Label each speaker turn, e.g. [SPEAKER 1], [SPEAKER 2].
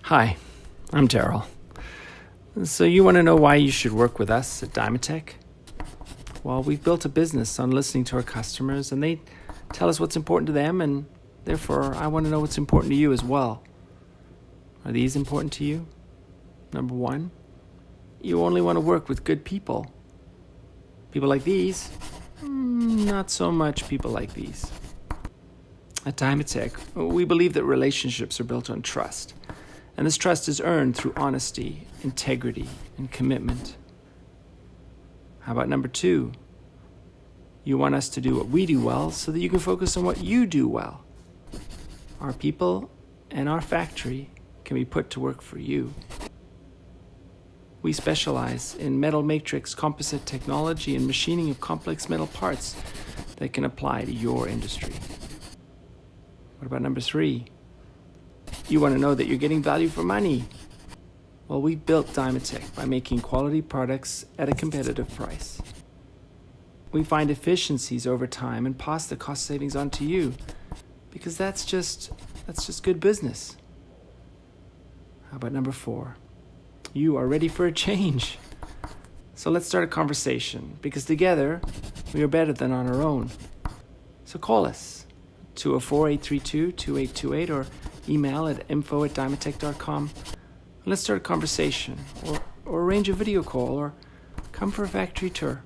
[SPEAKER 1] Hi, I'm Daryl. So you want to know why you should work with us at Dimatec? Well, we've built a business on listening to our customers, and they tell us what's important to them, and therefore I want to know what's important to you as well. Are these important to you? Number one, you only want to work with good people. People like these? Not so much people like these. At Dimatec, we believe that relationships are built on trust. And this trust is earned through honesty, integrity, and commitment. How about number two? You want us to do what we do well so that you can focus on what you do well. Our people and our factory can be put to work for you. We specialize in metal matrix composite technology and machining of complex metal parts that can apply to your industry. What about number three? You want to know that you're getting value for money. Well, we built Dimatec by making quality products at a competitive price. We find efficiencies over time and pass the cost savings on to you because that's just good business. How about number four? You are ready for a change. So let's start a conversation because together we are better than on our own. So call us, 204-832-2828 or email at info@dimatec.com. Let's start a conversation or arrange a video call or come for a factory tour.